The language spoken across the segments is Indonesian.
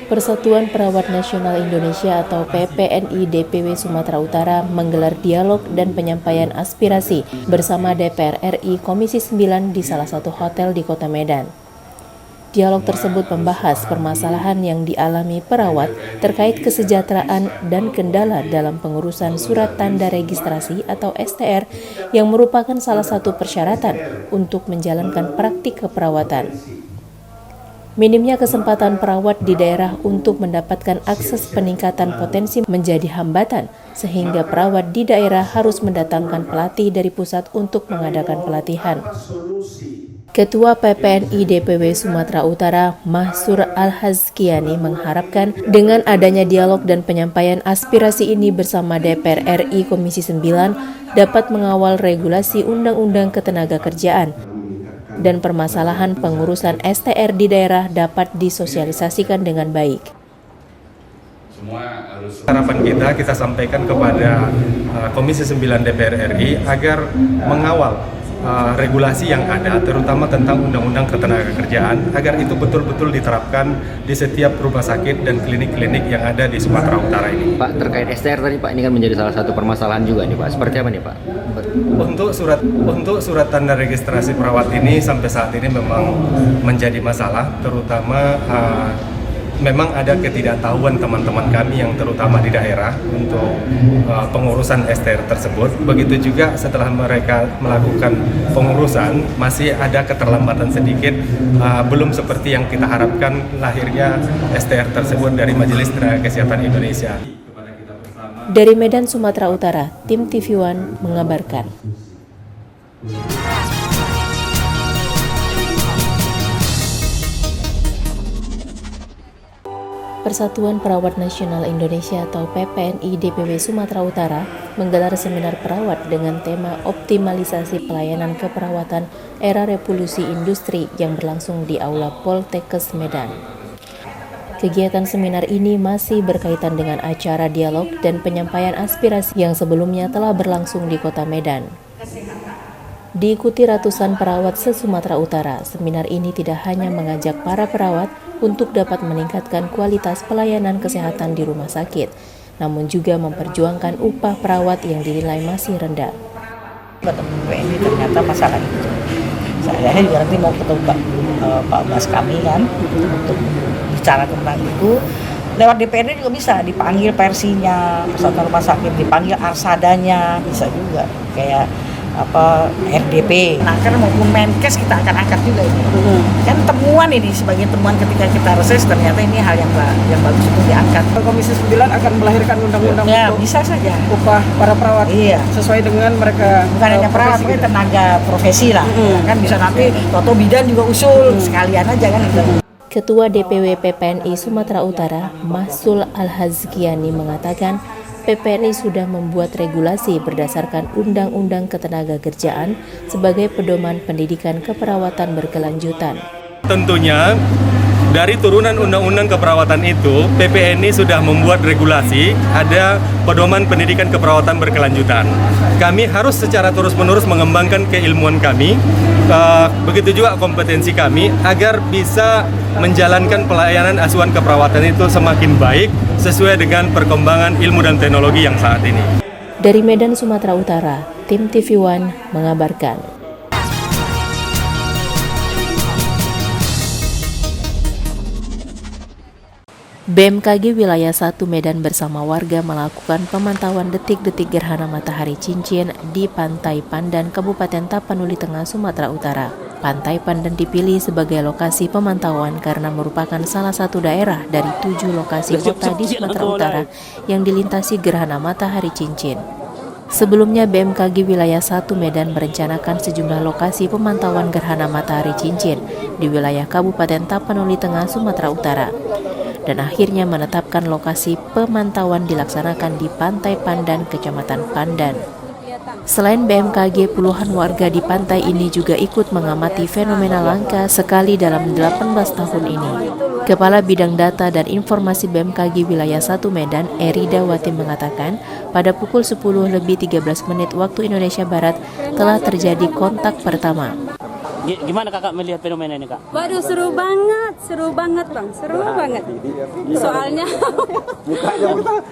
Persatuan Perawat Nasional Indonesia atau PPNI DPW Sumatera Utara menggelar dialog dan penyampaian aspirasi bersama DPR RI Komisi 9 di salah satu hotel di Kota Medan. Dialog tersebut membahas permasalahan yang dialami perawat terkait kesejahteraan dan kendala dalam pengurusan surat tanda registrasi atau STR yang merupakan salah satu persyaratan untuk menjalankan praktik keperawatan. Minimnya kesempatan perawat di daerah untuk mendapatkan akses peningkatan potensi menjadi hambatan, sehingga perawat di daerah harus mendatangkan pelatih dari pusat untuk mengadakan pelatihan. Ketua PPNI DPW Sumatera Utara, Mahsur Al-Hazkiani mengharapkan dengan adanya dialog dan penyampaian aspirasi ini bersama DPR RI Komisi 9 dapat mengawal regulasi Undang-Undang Ketenagakerjaan dan permasalahan pengurusan STR di daerah dapat disosialisasikan dengan baik. Harapan kita sampaikan kepada Komisi 9 DPR RI agar mengawal regulasi yang ada, terutama tentang Undang-Undang Ketenagakerjaan, agar itu betul-betul diterapkan di setiap rumah sakit dan klinik-klinik yang ada di Sumatera Utara ini. Pak, terkait STR tadi Pak, ini kan menjadi salah satu permasalahan juga nih Pak. Seperti apa nih Pak? Untuk surat tanda registrasi perawat ini sampai saat ini memang menjadi masalah, terutama memang ada ketidaktahuan teman-teman kami yang terutama di daerah untuk pengurusan STR tersebut. Begitu juga setelah mereka melakukan pengurusan, masih ada keterlambatan sedikit, belum seperti yang kita harapkan lahirnya STR tersebut dari Majelis Tenaga Kesehatan Indonesia. Dari Medan, Sumatera Utara, tim TV One mengabarkan. Persatuan Perawat Nasional Indonesia atau PPNI DPW Sumatera Utara menggelar seminar perawat dengan tema optimalisasi pelayanan keperawatan era revolusi industri yang berlangsung di Aula Poltekkes Medan. Kegiatan seminar ini masih berkaitan dengan acara dialog dan penyampaian aspirasi yang sebelumnya telah berlangsung di Kota Medan. Diikuti ratusan perawat se-Sumatera Utara, seminar ini tidak hanya mengajak para perawat untuk dapat meningkatkan kualitas pelayanan kesehatan di rumah sakit, namun juga memperjuangkan upah perawat yang dinilai masih rendah. Ini ternyata masalah itu. Saya juga nanti mau ketemu Pak Bas kami kan untuk bicara tentang itu. Lewat DPRD juga bisa dipanggil persinya, persatuan rumah sakit, dipanggil arsadanya, bisa juga kayak RDP. Nah, karena maupun Menkes kita akan angkat juga ini. Kan temuan ini sebagai temuan ketika kita reses, ternyata ini hal yang bagus untuk diangkat. Komisi 9 akan melahirkan undang-undang ya, bisa saja upah para perawat. Iya. Sesuai dengan mereka. Bukan hanya perawat, tapi tenaga profesi lah. Kan bisa nanti Toto Bidan juga usul sekalian aja kan itu. Ketua DPW PPNI Sumatera Utara, Mahsur Al-Hazkiani mengatakan, PPNI sudah membuat regulasi berdasarkan Undang-Undang Ketenagakerjaan sebagai pedoman pendidikan keperawatan berkelanjutan. Tentunya dari turunan Undang-Undang Keperawatan itu, PPNI sudah membuat regulasi, ada pedoman pendidikan keperawatan berkelanjutan. Kami harus secara terus-menerus mengembangkan keilmuan kami, begitu juga kompetensi kami, agar bisa menjalankan pelayanan asuhan keperawatan itu semakin baik, sesuai dengan perkembangan ilmu dan teknologi yang saat ini. Dari Medan, Sumatera Utara, tim TV One mengabarkan. BMKG Wilayah 1 Medan bersama warga melakukan pemantauan detik-detik gerhana matahari cincin di Pantai Pandan, Kabupaten Tapanuli Tengah, Sumatera Utara. Pantai Pandan dipilih sebagai lokasi pemantauan karena merupakan salah satu daerah dari 7 lokasi kota di Sumatera Utara yang dilintasi gerhana matahari cincin. Sebelumnya BMKG Wilayah 1 Medan merencanakan sejumlah lokasi pemantauan gerhana matahari cincin di wilayah Kabupaten Tapanuli Tengah, Sumatera Utara, dan akhirnya menetapkan lokasi pemantauan dilaksanakan di Pantai Pandan, Kecamatan Pandan. Selain BMKG, puluhan warga di pantai ini juga ikut mengamati fenomena langka sekali dalam 18 tahun ini. Kepala Bidang Data dan Informasi BMKG Wilayah 1 Medan, Erida Wati mengatakan, pada pukul 10:13 waktu Indonesia Barat telah terjadi kontak pertama. Gimana kakak melihat fenomena ini kak? Waduh, seru banget bang, seru banget. Soalnya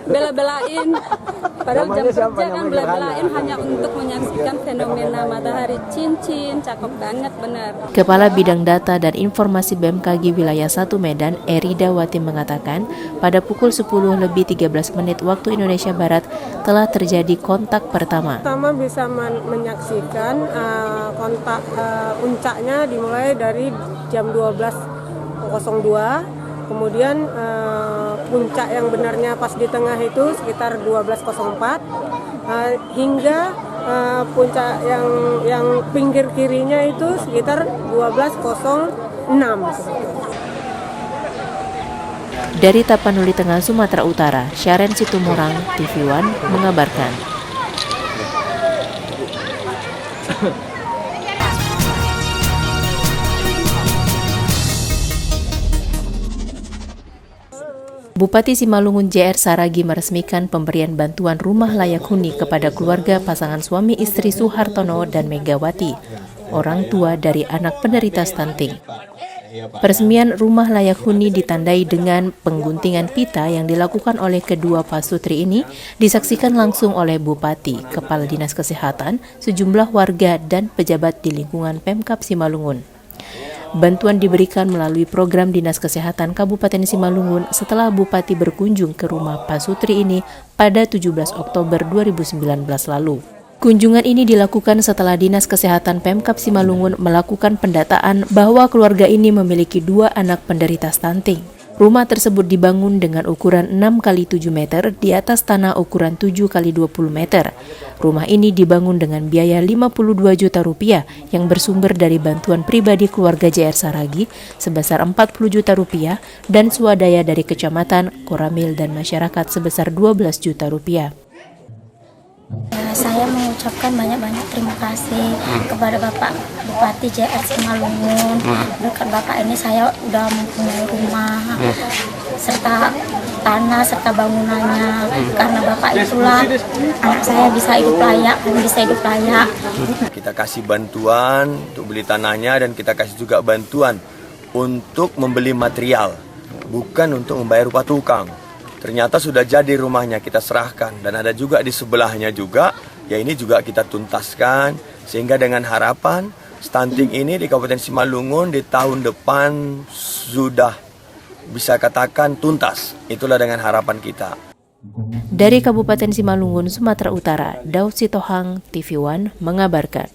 bela-belain, padahal jam kerja kan bela-belain hanya untuk menyaksikan fenomena matahari cincin, cakep banget bener. Kepala Bidang Data dan Informasi BMKG Wilayah 1 Medan, Erida Wati mengatakan, pada pukul 10:13 waktu Indonesia Barat telah terjadi kontak pertama. Pertama bisa menyaksikan kontak puncaknya dimulai dari jam 12.02, kemudian puncak yang benarnya pas di tengah itu sekitar 12.04, hingga puncak yang pinggir kirinya itu sekitar 12.06. Dari Tapanuli Tengah, Sumatera Utara, Syaren Situmorang, TV One mengabarkan. Bupati Simalungun JR Saragi meresmikan pemberian bantuan rumah layak huni kepada keluarga pasangan suami istri Suhartono dan Megawati, orang tua dari anak penderita stunting. Peresmian rumah layak huni ditandai dengan pengguntingan pita yang dilakukan oleh kedua pasutri ini disaksikan langsung oleh Bupati, Kepala Dinas Kesehatan, sejumlah warga dan pejabat di lingkungan Pemkab Simalungun. Bantuan diberikan melalui program Dinas Kesehatan Kabupaten Simalungun setelah Bupati berkunjung ke rumah pasutri ini pada 17 Oktober 2019 lalu. Kunjungan ini dilakukan setelah Dinas Kesehatan Pemkab Simalungun melakukan pendataan bahwa keluarga ini memiliki 2 anak penderita stunting. Rumah tersebut dibangun dengan ukuran 6x7 meter di atas tanah ukuran 7x20 meter. Rumah ini dibangun dengan biaya 52 juta rupiah yang bersumber dari bantuan pribadi keluarga JR Saragi sebesar 40 juta rupiah dan swadaya dari kecamatan, Koramil dan masyarakat sebesar 12 juta rupiah. Saya mengucapkan banyak-banyak terima kasih kepada Bapak Bupati JR Simalungun. Berkat Bapak ini saya udah mempunyai rumah serta tanah serta bangunannya. Karena Bapak itulah anak saya bisa hidup layak. Kita kasih bantuan untuk beli tanahnya dan kita kasih juga bantuan untuk membeli material, bukan untuk membayar upah tukang. Ternyata sudah jadi rumahnya kita serahkan dan ada juga di sebelahnya juga, ya ini juga kita tuntaskan sehingga dengan harapan stunting ini di Kabupaten Simalungun di tahun depan sudah bisa katakan tuntas. Itulah dengan harapan kita. Dari Kabupaten Simalungun, Sumatera Utara, Daud Sitohang, TV One mengabarkan.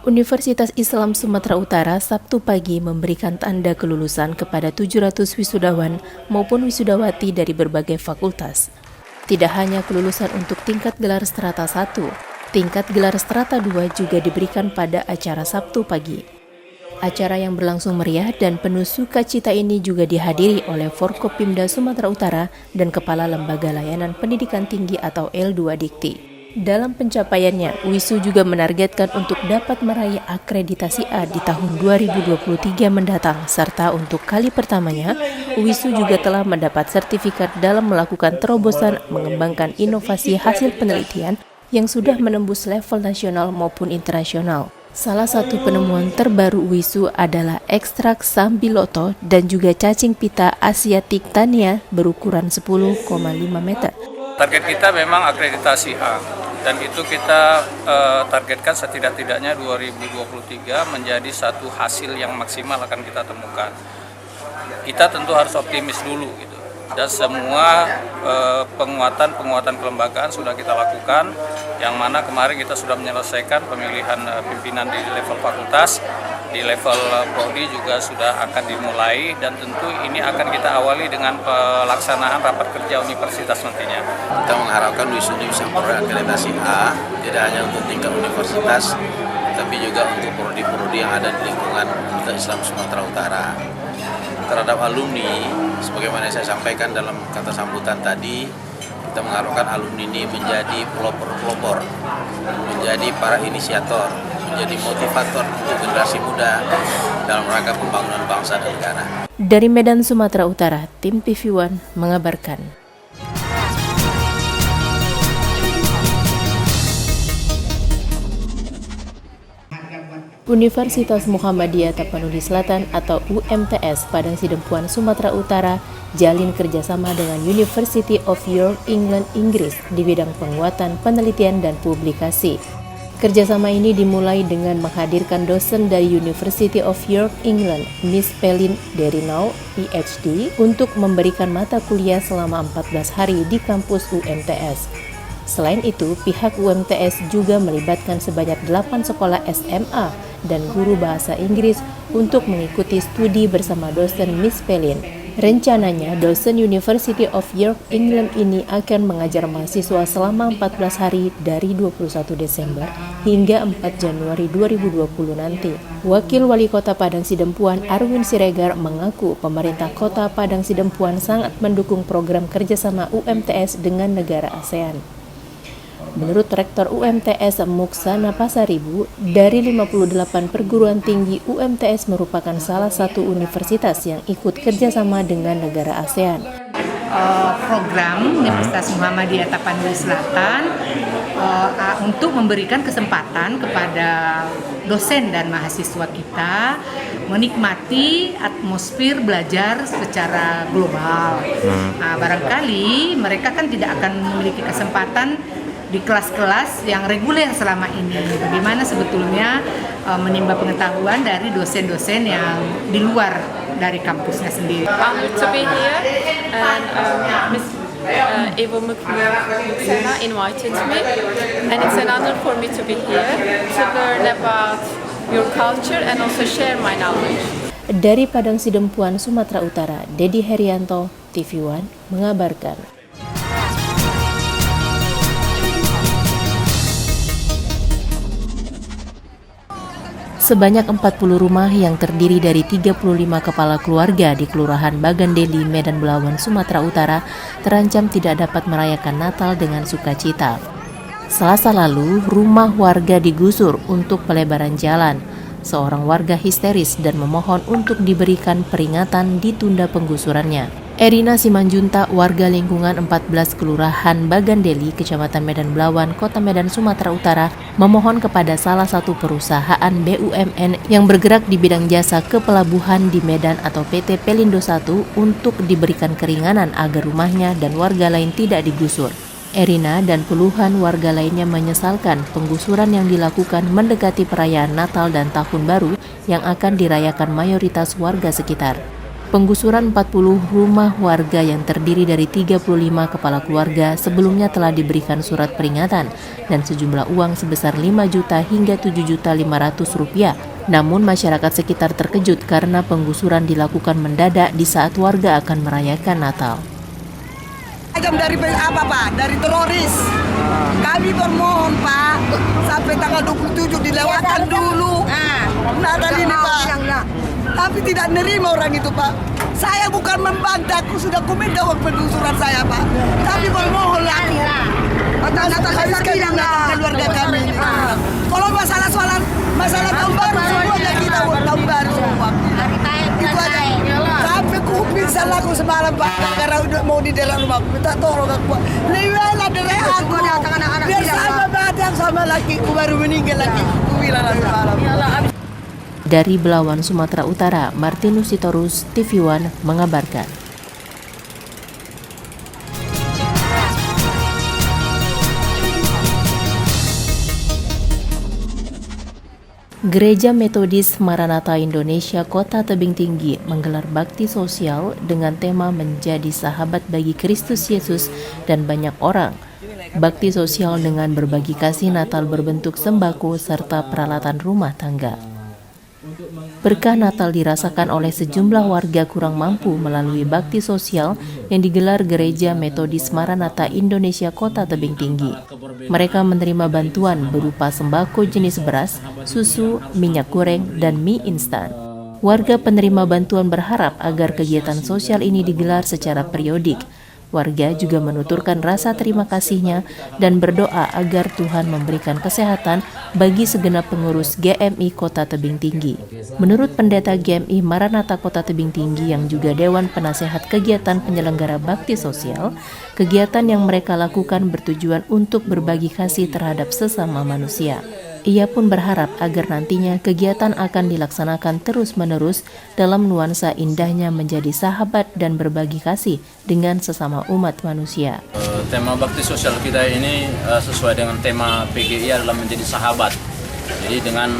Universitas Islam Sumatera Utara Sabtu pagi memberikan tanda kelulusan kepada 700 wisudawan maupun wisudawati dari berbagai fakultas. Tidak hanya kelulusan untuk tingkat gelar strata 1, tingkat gelar strata 2 juga diberikan pada acara Sabtu pagi. Acara yang berlangsung meriah dan penuh sukacita ini juga dihadiri oleh Forkopimda Sumatera Utara dan Kepala Lembaga Layanan Pendidikan Tinggi atau L2 Dikti. Dalam pencapaiannya, WISU juga menargetkan untuk dapat meraih akreditasi A di tahun 2023 mendatang, serta untuk kali pertamanya, WISU juga telah mendapat sertifikat dalam melakukan terobosan mengembangkan inovasi hasil penelitian yang sudah menembus level nasional maupun internasional. Salah satu penemuan terbaru WISU adalah ekstrak sambiloto dan juga cacing pita asiatic tania berukuran 10,5 meter. Target kita memang akreditasi A, dan itu kita targetkan setidak-tidaknya 2023 menjadi satu hasil yang maksimal akan kita temukan. Kita tentu harus optimis dulu gitu. Dan semua penguatan kelembagaan sudah kita lakukan, yang mana kemarin kita sudah menyelesaikan pemilihan pimpinan di level fakultas, di level prodi juga sudah akan dimulai, dan tentu ini akan kita awali dengan pelaksanaan rapat kerja universitas nantinya. Kita mengharapkan WISU ini bisa memperoleh akreditasi A, tidak hanya untuk tingkat universitas, tapi juga untuk prodi-prodi yang ada di lingkungan Universitas Islam Sumatera Utara. Terhadap alumni, sebagaimana saya sampaikan dalam kata sambutan tadi, kita mengharapkan alumni ini menjadi pelopor-pelopor, menjadi para inisiator, menjadi motivator untuk generasi muda dalam rangka pembangunan bangsa dan negara. Dari Medan, Sumatera Utara, tim TV One mengabarkan. Universitas Muhammadiyah Tapanuli Selatan atau UMTS Padang Sidempuan Sumatera Utara jalin kerjasama dengan University of York England Inggris di bidang penguatan penelitian dan publikasi. Kerjasama ini dimulai dengan menghadirkan dosen dari University of York England, Miss Pelin Derinau, PhD, untuk memberikan mata kuliah selama 14 hari di kampus UMTS. Selain itu, pihak UMTS juga melibatkan sebanyak 8 sekolah SMA dan guru bahasa Inggris untuk mengikuti studi bersama dosen Miss Pelin. Rencananya, dosen University of York England ini akan mengajar mahasiswa selama 14 hari dari 21 Desember hingga 4 Januari 2020 nanti. Wakil Wali Kota Padang Sidempuan Arwin Siregar mengaku pemerintah Kota Padang Sidempuan sangat mendukung program kerjasama UMTS dengan negara ASEAN. Menurut Rektor UMTS Muksana Pasaribu, dari 58 perguruan tinggi, UMTS merupakan salah satu universitas yang ikut kerjasama dengan negara ASEAN. Program Universitas Muhammadiyah Tapanuli Selatan untuk memberikan kesempatan kepada dosen dan mahasiswa kita menikmati atmosfer belajar secara global. Barangkali mereka kan tidak akan memiliki kesempatan di kelas-kelas yang reguler selama ini. Bagaimana sebetulnya menimba pengetahuan dari dosen-dosen yang di luar dari kampusnya sendiri. To be here and Miss Ibu Muksana invited me, and it's an honor for me to be here to learn about your culture and also share my knowledge. Dari Padang Sidempuan, Sumatera Utara, Dedi Herianto, TV One mengabarkan. Sebanyak 40 rumah yang terdiri dari 35 kepala keluarga di Kelurahan Bagandeli, Medan Belawan, Sumatera Utara terancam tidak dapat merayakan Natal dengan sukacita. Selasa lalu, rumah warga digusur untuk pelebaran jalan. Seorang warga histeris dan memohon untuk diberikan peringatan ditunda penggusurannya. Erina Simanjunta, warga lingkungan 14 Kelurahan Bagandeli, Kecamatan Medan Belawan, Kota Medan, Sumatera Utara, memohon kepada salah satu perusahaan BUMN yang bergerak di bidang jasa kepelabuhan di Medan atau PT Pelindo 1 untuk diberikan keringanan agar rumahnya dan warga lain tidak digusur. Erina dan puluhan warga lainnya menyesalkan penggusuran yang dilakukan mendekati perayaan Natal dan Tahun Baru yang akan dirayakan mayoritas warga sekitar. Penggusuran 40 rumah warga yang terdiri dari 35 kepala keluarga sebelumnya telah diberikan surat peringatan dan sejumlah uang sebesar 5 juta hingga 7.500.000 rupiah. Namun masyarakat sekitar terkejut karena penggusuran dilakukan mendadak di saat warga akan merayakan Natal. Dari apa Pak? Dari teroris. Kami bermohon Pak, sampai tanggal 27 dilewatkan dulu. Natal ini Pak. Tapi tidak nerima orang itu Pak. Saya bukan membantah, aku sudah minta uang penggusuran saya Pak. Tapi bermohon lagi. Natal bilang keluarga kami. Kalau masalah tahun baru semuanya kita buat tahun baru semua. Itu aja. Sampai kuping salah aku semalam Pak, karena udah mau di dalam rumah. Minta tolong aku. Lewatlah dari aku. Biar sama badan sama lakiku baru meninggal lagi. Aku bilang semalam. Dari Belawan, Sumatera Utara, Martinus Sitorus, TV One mengabarkan. Gereja Metodis Maranatha Indonesia Kota Tebing Tinggi menggelar bakti sosial dengan tema menjadi sahabat bagi Kristus Yesus dan banyak orang. Bakti sosial dengan berbagi kasih Natal berbentuk sembako serta peralatan rumah tangga. Berkah Natal dirasakan oleh sejumlah warga kurang mampu melalui bakti sosial yang digelar Gereja Metodis Maranatha Indonesia Kota Tebing Tinggi. Mereka menerima bantuan berupa sembako jenis beras, susu, minyak goreng, dan mie instan. Warga penerima bantuan berharap agar kegiatan sosial ini digelar secara periodik. Warga juga menuturkan rasa terima kasihnya dan berdoa agar Tuhan memberikan kesehatan bagi segenap pengurus GMI Kota Tebing Tinggi. Menurut Pendeta GMI Maranatha Kota Tebing Tinggi yang juga Dewan Penasehat Kegiatan Penyelenggara Bakti Sosial, kegiatan yang mereka lakukan bertujuan untuk berbagi kasih terhadap sesama manusia. Ia pun berharap agar nantinya kegiatan akan dilaksanakan terus-menerus dalam nuansa indahnya menjadi sahabat dan berbagi kasih dengan sesama umat manusia. Tema bakti sosial kita ini sesuai dengan tema PGI adalah menjadi sahabat. Jadi dengan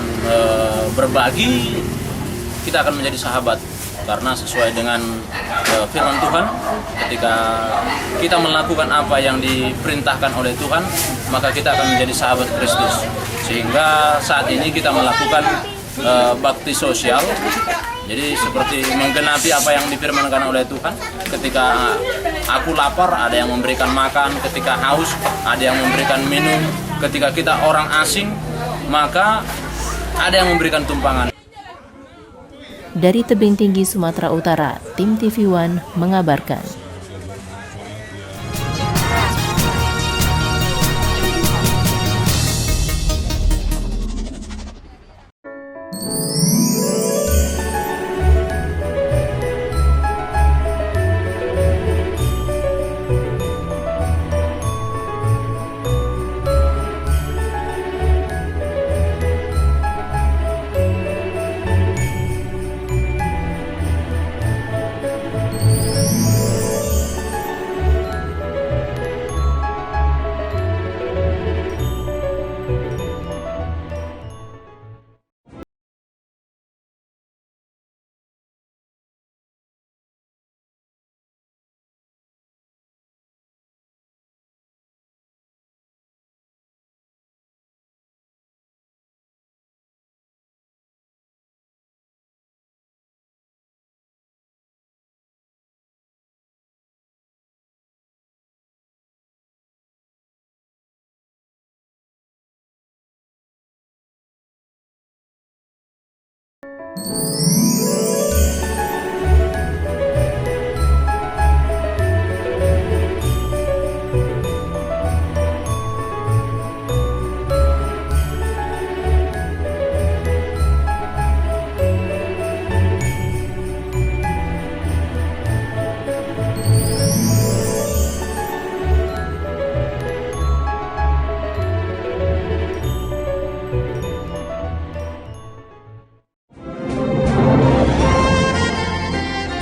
berbagi kita akan menjadi sahabat. Karena sesuai dengan firman Tuhan, ketika kita melakukan apa yang diperintahkan oleh Tuhan, maka kita akan menjadi sahabat Kristus. Sehingga saat ini kita melakukan bakti sosial, jadi seperti menggenapi apa yang difirmankan oleh Tuhan. Ketika aku lapar, ada yang memberikan makan. Ketika haus, ada yang memberikan minum. Ketika kita orang asing, maka ada yang memberikan tumpangan. Dari Tebing Tinggi, Sumatera Utara, tim TV One mengabarkan.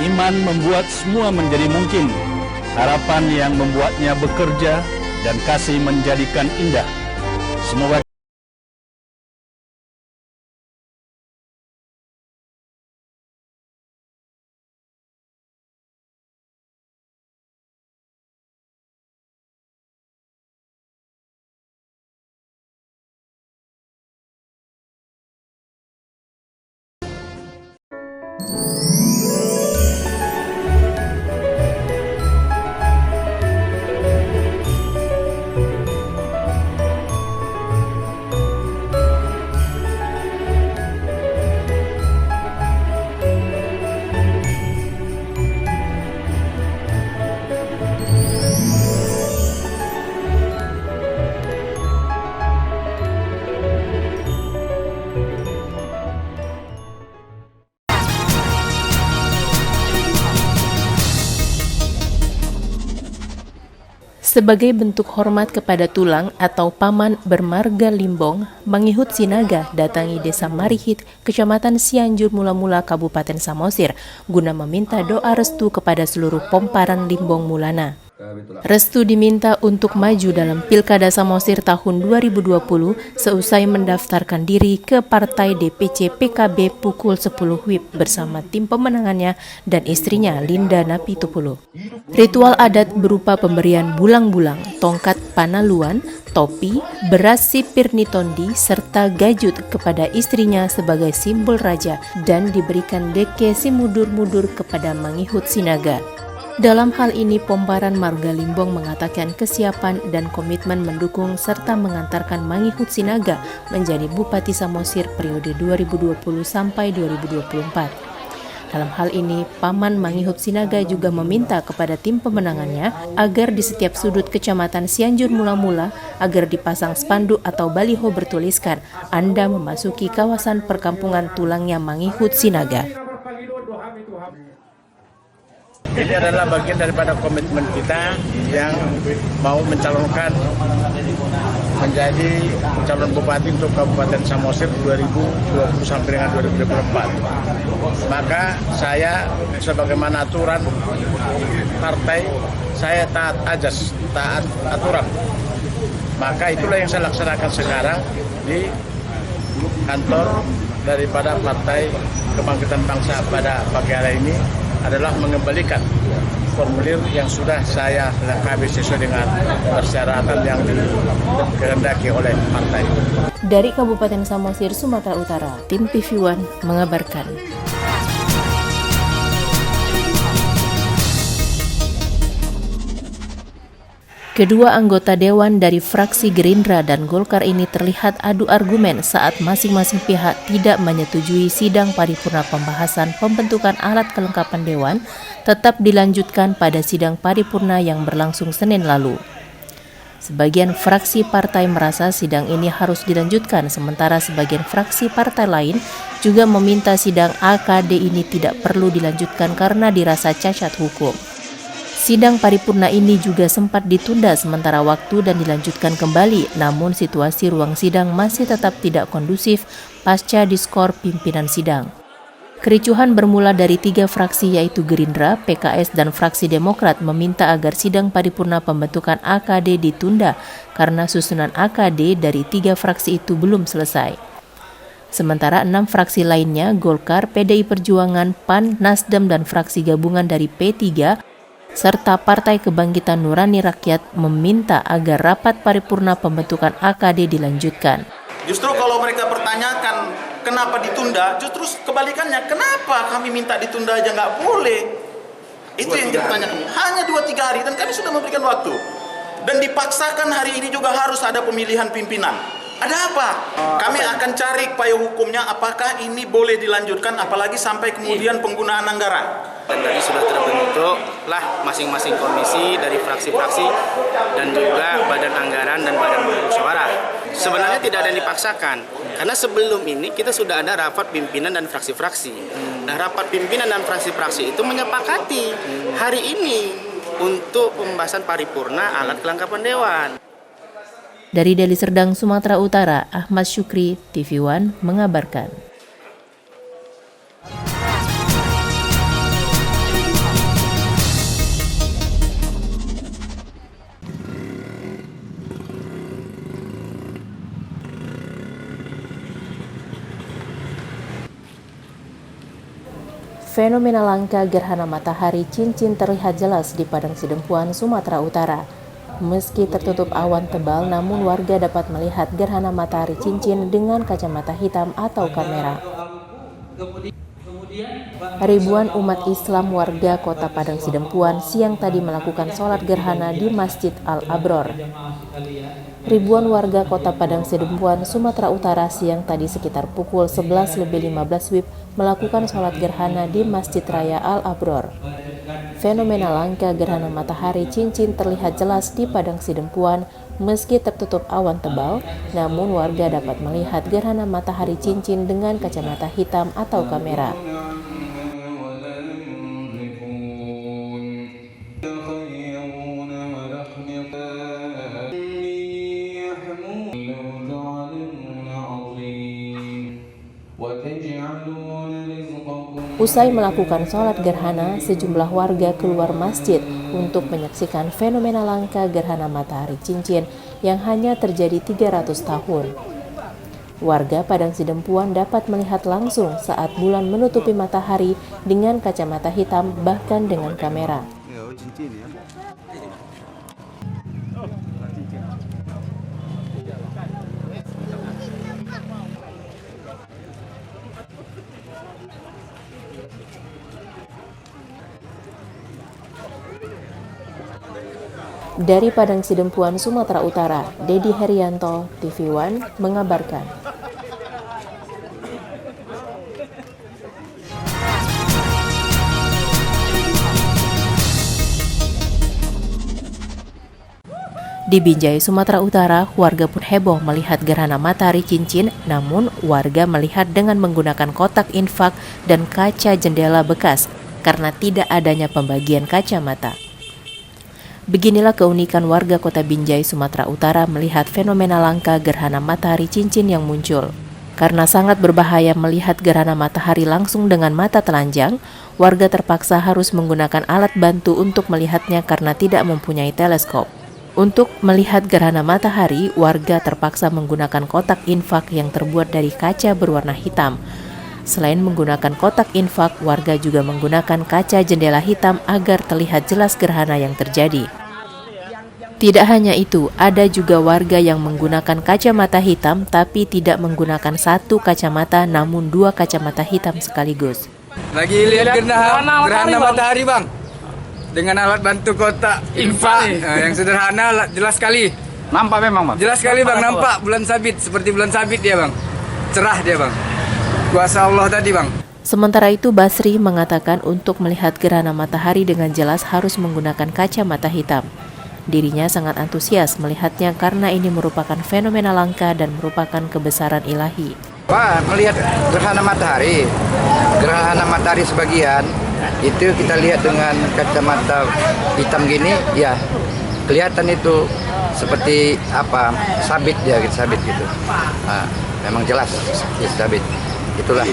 Iman membuat semua menjadi mungkin. Harapan yang membuatnya bekerja dan kasih menjadikan indah. Semoga Sebagai bentuk hormat kepada tulang atau paman bermarga Limbong, Mangihut Sinaga datangi Desa Marihit, Kecamatan Cianjur Mula-Mula, Kabupaten Samosir, guna meminta doa restu kepada seluruh pomparan Limbong Mulana. Restu diminta untuk maju dalam Pilkada Samosir tahun 2020 seusai mendaftarkan diri ke Partai DPC PKB pukul 10 WIB bersama tim pemenangannya dan istrinya Linda Napitupulu. Ritual adat berupa pemberian bulang-bulang, tongkat panaluan, topi, beras sipir nitondi, serta gajut kepada istrinya sebagai simbol raja dan diberikan deke simudur-mudur kepada Mangihut Sinaga. Dalam hal ini, Pomparan Marga Limbong mengatakan kesiapan dan komitmen mendukung serta mengantarkan Mangihut Sinaga menjadi Bupati Samosir periode 2020 sampai 2024. Dalam hal ini, Paman Mangihut Sinaga juga meminta kepada tim pemenangannya agar di setiap sudut Kecamatan Cianjur Mula-Mula agar dipasang spanduk atau baliho bertuliskan Anda memasuki kawasan perkampungan tulangnya Mangihut Sinaga. Ini adalah bagian daripada komitmen kita yang mau mencalonkan menjadi calon bupati untuk Kabupaten Samosir 2020 sampai dengan 2024. Maka saya sebagaimana aturan partai, saya taat ajas, taat aturan. Maka itulah yang saya laksanakan sekarang di kantor daripada Partai Kebangkitan Bangsa pada pagi hari ini adalah mengembalikan formulir yang sudah saya lengkapi sesuai dengan persyaratan yang dikehendaki oleh partai. Dari Kabupaten Samosir, Sumatera Utara, tim PV1 mengabarkan. Kedua anggota dewan dari fraksi Gerindra dan Golkar ini terlihat adu argumen saat masing-masing pihak tidak menyetujui sidang paripurna pembahasan pembentukan alat kelengkapan dewan tetap dilanjutkan pada sidang paripurna yang berlangsung Senin lalu. Sebagian fraksi partai merasa sidang ini harus dilanjutkan, sementara sebagian fraksi partai lain juga meminta sidang AKD ini tidak perlu dilanjutkan karena dirasa cacat hukum. Sidang paripurna ini juga sempat ditunda sementara waktu dan dilanjutkan kembali, namun situasi ruang sidang masih tetap tidak kondusif pasca diskor pimpinan sidang. Kericuhan bermula dari 3 fraksi yaitu Gerindra, PKS, dan fraksi Demokrat meminta agar sidang paripurna pembentukan AKD ditunda karena susunan AKD dari 3 fraksi itu belum selesai. Sementara 6 fraksi lainnya, Golkar, PDI Perjuangan, PAN, Nasdem, dan fraksi gabungan dari P3, serta Partai Kebangkitan Nurani Rakyat meminta agar rapat paripurna pembentukan AKD dilanjutkan. Justru kalau mereka pertanyakan kenapa ditunda, justru kebalikannya, kenapa kami minta ditunda aja nggak boleh? Itu yang kita tanyakan. Hanya 2-3 hari dan kami sudah memberikan waktu. Dan dipaksakan hari ini juga harus ada pemilihan pimpinan. Ada apa? Kami akan cari upaya hukumnya apakah ini boleh dilanjutkan apalagi sampai kemudian penggunaan anggaran. Dan tadi sudah terbentuklah masing-masing komisi dari fraksi-fraksi dan juga badan anggaran dan badan musyawarah. Sebenarnya tidak ada yang dipaksakan, karena sebelum ini kita sudah ada rapat pimpinan dan fraksi-fraksi. Nah, rapat pimpinan dan fraksi-fraksi itu menyepakati hari ini untuk pembahasan paripurna alat kelengkapan dewan. Dari Deli Serdang, Sumatera Utara, Ahmad Syukri, TV1 mengabarkan. Fenomena langka gerhana matahari cincin terlihat jelas di Padang Sidempuan, Sumatera Utara. Meski tertutup awan tebal, namun warga dapat melihat gerhana matahari cincin dengan kacamata hitam atau kamera. Ribuan umat Islam warga kota Padang Sidempuan siang tadi melakukan sholat gerhana di Masjid Al-Abror. Ribuan warga kota Padang Sidempuan, Sumatera Utara siang tadi sekitar pukul 11.15 WIB melakukan sholat gerhana di Masjid Raya Al-Abror. Fenomena langka gerhana matahari cincin terlihat jelas di Padang Sidempuan meski tertutup awan tebal, namun warga dapat melihat gerhana matahari cincin dengan kacamata hitam atau kamera. Usai melakukan sholat gerhana, sejumlah warga keluar masjid untuk menyaksikan fenomena langka gerhana matahari cincin yang hanya terjadi 300 tahun. Warga Padang Sidempuan dapat melihat langsung saat bulan menutupi matahari dengan kacamata hitam bahkan dengan kamera. Dari Padang Sidempuan, Sumatera Utara, Dedi Herianto, TV One, mengabarkan. Di Binjai, Sumatera Utara, warga pun heboh melihat gerhana matahari cincin, namun warga melihat dengan menggunakan kotak infak dan kaca jendela bekas karena tidak adanya pembagian kacamata. Beginilah keunikan warga kota Binjai, Sumatera Utara melihat fenomena langka gerhana matahari cincin yang muncul. Karena sangat berbahaya melihat gerhana matahari langsung dengan mata telanjang, warga terpaksa harus menggunakan alat bantu untuk melihatnya karena tidak mempunyai teleskop. Untuk melihat gerhana matahari, warga terpaksa menggunakan kotak infak yang terbuat dari kaca berwarna hitam. Selain menggunakan kotak infak, warga juga menggunakan kaca jendela hitam agar terlihat jelas gerhana yang terjadi. Tidak hanya itu, ada juga warga yang menggunakan kacamata hitam tapi tidak menggunakan satu kacamata namun dua kacamata hitam sekaligus. Lagi lihat gerhana matahari bang, dengan alat bantu kotak infak yang sederhana, jelas sekali. Nampak memang bang? Jelas sekali bang, nampak bulan sabit, seperti bulan sabit dia bang, cerah dia bang. Kuasa Allah tadi bang. Sementara itu Basri mengatakan untuk melihat gerhana matahari dengan jelas harus menggunakan kacamata hitam. Dirinya sangat antusias melihatnya karena ini merupakan fenomena langka dan merupakan kebesaran ilahi. Pak, melihat gerhana matahari sebagian itu kita lihat dengan kacamata hitam gini, ya kelihatan itu seperti apa, sabit ya, sabit gitu. Nah, memang jelas ya, sabit. Itulah.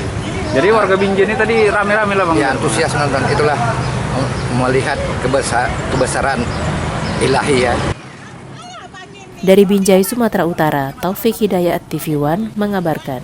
Jadi warga Binjai ini tadi rame-rame lah bang? Ya, antusias nonton. Itulah melihat kebesaran ilahi ya. Dari Binjai, Sumatera Utara, Taufik Hidayat, TV One mengabarkan.